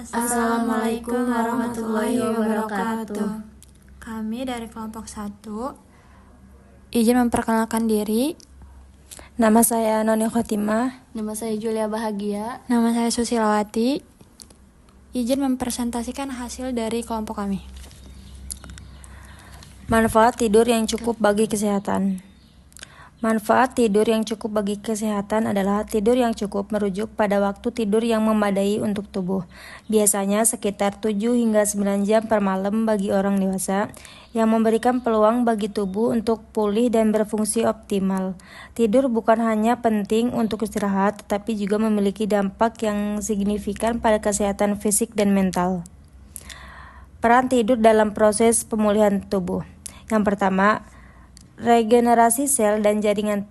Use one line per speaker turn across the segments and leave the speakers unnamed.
Assalamualaikum warahmatullahi wabarakatuh.
Kami dari kelompok 1 izin memperkenalkan diri.
Nama saya Noni Khotimah.
Nama saya Julia Bahagia.
Nama saya Susilawati. Izin mempresentasikan hasil dari kelompok kami.
Manfaat tidur yang cukup bagi kesehatan. Manfaat tidur yang cukup bagi kesehatan adalah tidur yang cukup merujuk pada waktu tidur yang memadai untuk tubuh. Biasanya sekitar 7 hingga 9 jam per malam bagi orang dewasa, yang memberikan peluang bagi tubuh untuk pulih dan berfungsi optimal. Tidur bukan hanya penting untuk istirahat, tetapi juga memiliki dampak yang signifikan pada kesehatan fisik dan mental. Peran tidur dalam proses pemulihan tubuh. Yang pertama, regenerasi sel dan jaringan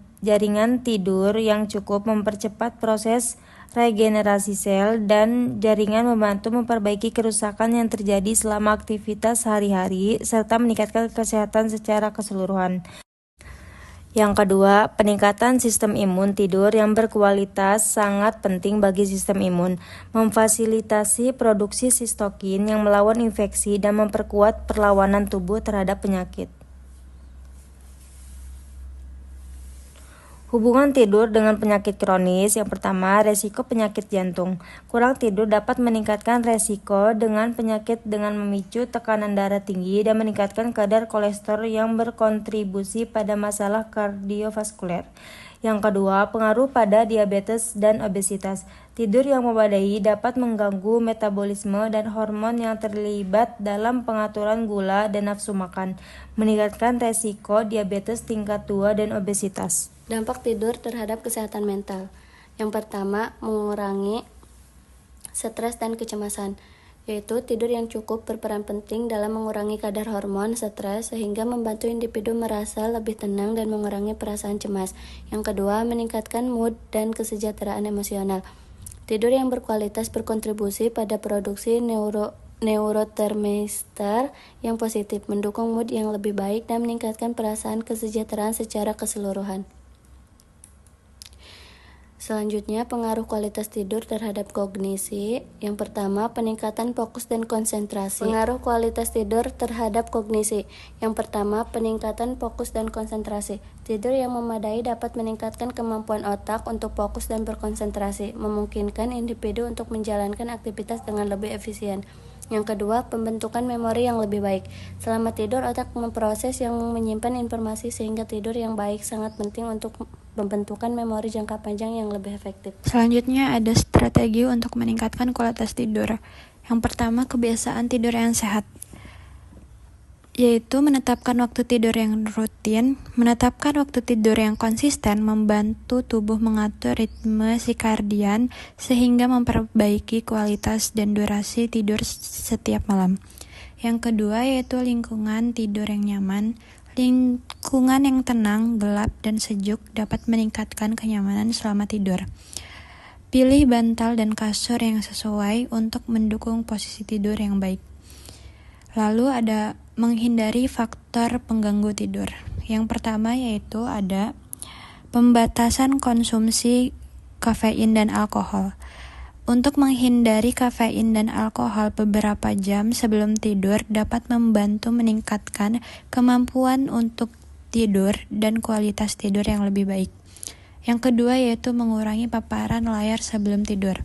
tidur yang cukup mempercepat proses regenerasi sel dan jaringan, membantu memperbaiki kerusakan yang terjadi selama aktivitas sehari-hari serta meningkatkan kesehatan secara keseluruhan. Yang kedua, peningkatan sistem imun. Tidur yang berkualitas sangat penting bagi sistem imun, memfasilitasi produksi sistokin yang melawan infeksi dan memperkuat perlawanan tubuh terhadap penyakit. Hubungan tidur dengan penyakit kronis. Yang pertama, resiko penyakit jantung. Kurang tidur dapat meningkatkan resiko dengan penyakit dengan memicu tekanan darah tinggi dan meningkatkan kadar kolesterol yang berkontribusi pada masalah kardiovaskuler. Yang kedua, pengaruh pada diabetes dan obesitas. Tidur yang memadai dapat mengganggu metabolisme dan hormon yang terlibat dalam pengaturan gula dan nafsu makan, meningkatkan resiko diabetes tingkat 2 dan obesitas.
Dampak tidur terhadap kesehatan mental. Yang pertama, mengurangi stres dan kecemasan, yaitu tidur yang cukup berperan penting dalam mengurangi kadar hormon stres sehingga membantu individu merasa lebih tenang dan mengurangi perasaan cemas. Yang kedua, meningkatkan mood dan kesejahteraan emosional. Tidur yang berkualitas berkontribusi pada produksi neurotransmitter yang positif, mendukung mood yang lebih baik dan meningkatkan perasaan kesejahteraan secara keseluruhan. Selanjutnya, pengaruh kualitas tidur terhadap kognisi. Yang pertama, peningkatan fokus dan konsentrasi. Pengaruh kualitas tidur terhadap kognisi. Yang pertama, peningkatan fokus dan konsentrasi. Tidur yang memadai dapat meningkatkan kemampuan otak untuk fokus dan berkonsentrasi, memungkinkan individu untuk menjalankan aktivitas dengan lebih efisien. Yang kedua, pembentukan memori yang lebih baik. Selama tidur, otak memproses yang menyimpan informasi sehingga tidur yang baik sangat penting untuk pembentukan memori jangka panjang yang lebih efektif.
Selanjutnya ada strategi untuk meningkatkan kualitas tidur. Yang pertama, kebiasaan tidur yang sehat, yaitu menetapkan waktu tidur yang rutin. Menetapkan waktu tidur yang konsisten membantu tubuh mengatur ritme sirkadian sehingga memperbaiki kualitas dan durasi tidur setiap malam. Yang kedua yaitu lingkungan tidur yang nyaman. Lingkungan yang tenang, gelap, dan sejuk dapat meningkatkan kenyamanan selama tidur. Pilih bantal dan kasur yang sesuai untuk mendukung posisi tidur yang baik. Lalu ada menghindari faktor pengganggu tidur. Yang pertama yaitu ada pembatasan konsumsi kafein dan alkohol. Untuk menghindari kafein dan alkohol beberapa jam sebelum tidur dapat membantu meningkatkan kemampuan untuk tidur dan kualitas tidur yang lebih baik. Yang kedua yaitu mengurangi paparan layar sebelum tidur.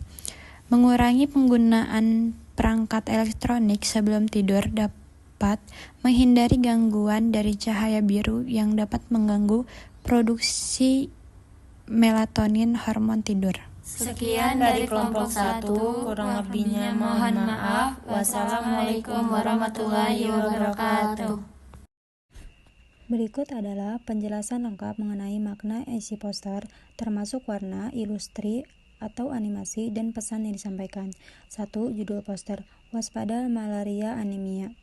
Mengurangi penggunaan perangkat elektronik sebelum tidur dapat menghindari gangguan dari cahaya biru yang dapat mengganggu produksi melatonin, hormon tidur.
Sekian dari kelompok 1, kurang lebihnya mohon maaf. Wassalamualaikum warahmatullahi wabarakatuh.
Berikut adalah penjelasan lengkap mengenai makna isi poster, termasuk warna, ilustri, atau animasi, dan pesan yang disampaikan. 1. Judul poster, waspada malaria anemia.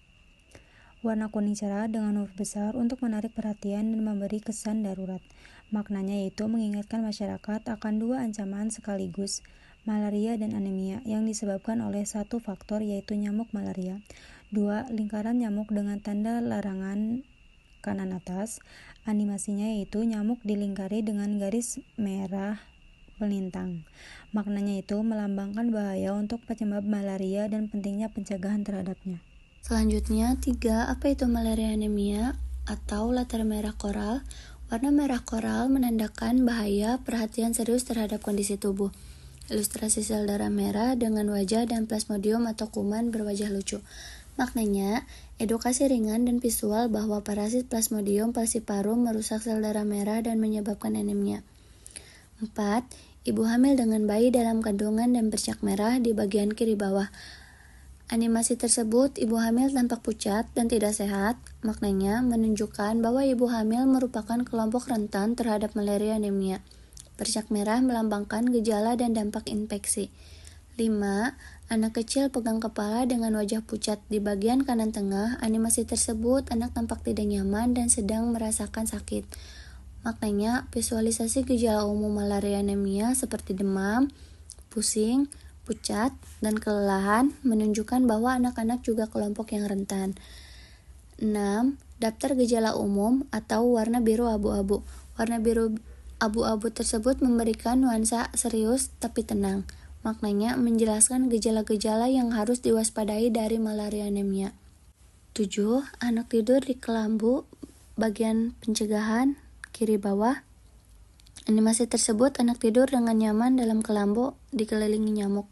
Warna kuning cerah dengan huruf besar untuk menarik perhatian dan memberi kesan darurat. Maknanya yaitu mengingatkan masyarakat akan dua ancaman sekaligus, malaria dan anemia, yang disebabkan oleh satu faktor yaitu nyamuk malaria. 2. Lingkaran nyamuk dengan tanda larangan kanan atas. Animasinya yaitu nyamuk dilingkari dengan garis merah melintang. Maknanya itu melambangkan bahaya untuk penyebab malaria dan pentingnya pencegahan terhadapnya.
Selanjutnya, 3. Apa itu malaria anemia atau latar merah koral? Warna merah koral menandakan bahaya perhatian serius terhadap kondisi tubuh. Ilustrasi sel darah merah dengan wajah dan plasmodium atau kuman berwajah lucu. Maknanya, edukasi ringan dan visual bahwa parasit Plasmodium falciparum merusak sel darah merah dan menyebabkan anemia. 4. Ibu hamil dengan bayi dalam kandungan dan bercak merah di bagian kiri bawah. Animasi tersebut, ibu hamil tampak pucat dan tidak sehat. Maknanya, menunjukkan bahwa ibu hamil merupakan kelompok rentan terhadap malaria anemia. Bercak merah melambangkan gejala dan dampak infeksi. 5. Anak kecil pegang kepala dengan wajah pucat di bagian kanan tengah. Animasi tersebut, anak tampak tidak nyaman dan sedang merasakan sakit. Maknanya, visualisasi gejala umum malaria anemia seperti demam, pusing, pucat, dan kelelahan menunjukkan bahwa anak-anak juga kelompok yang rentan. 6. Daftar gejala umum atau warna biru abu-abu. Warna biru abu-abu tersebut memberikan nuansa serius tapi tenang. Maknanya menjelaskan gejala-gejala yang harus diwaspadai dari malaria anemia. 7. Anak tidur di kelambu bagian pencegahan kiri bawah. Animasi tersebut, anak tidur dengan nyaman dalam kelambu dikelilingi nyamuk.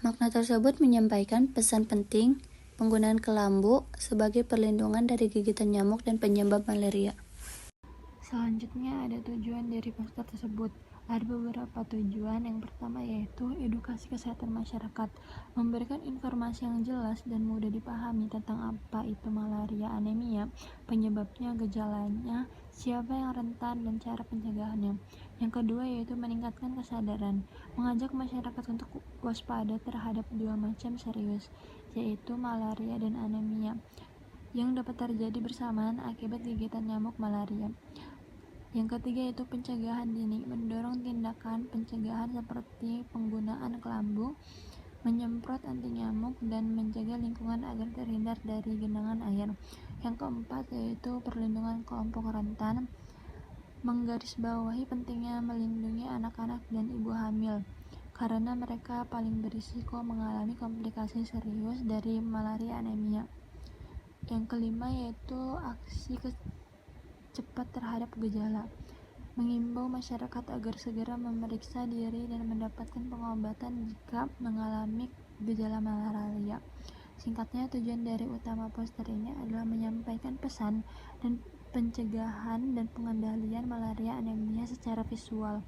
Makna tersebut menyampaikan pesan penting penggunaan kelambu sebagai perlindungan dari gigitan nyamuk dan penyebab malaria.
Selanjutnya ada tujuan dari poster tersebut. Ada beberapa tujuan. Yang pertama yaitu edukasi kesehatan masyarakat, memberikan informasi yang jelas dan mudah dipahami tentang apa itu malaria anemia, penyebabnya, gejalanya, siapa yang rentan, dan cara pencegahannya. Yang kedua yaitu meningkatkan kesadaran, mengajak masyarakat untuk waspada terhadap dua macam serius, yaitu malaria dan anemia, yang dapat terjadi bersamaan akibat gigitan nyamuk malaria. Yang ketiga yaitu pencegahan dini, mendorong tindakan pencegahan seperti penggunaan kelambu, menyemprot anti nyamuk, dan menjaga lingkungan agar terhindar dari genangan air. Yang keempat yaitu perlindungan kelompok rentan, menggarisbawahi pentingnya melindungi anak-anak dan ibu hamil karena mereka paling berisiko mengalami komplikasi serius dari malaria anemia. Yang kelima yaitu aksi cepat terhadap gejala, mengimbau masyarakat agar segera memeriksa diri dan mendapatkan pengobatan jika mengalami gejala malaria. Singkatnya, tujuan dari utama poster ini adalah menyampaikan pesan dan pencegahan dan pengendalian malaria anemia secara visual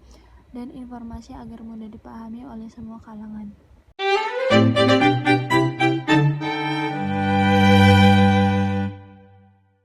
dan informasi agar mudah dipahami oleh semua kalangan.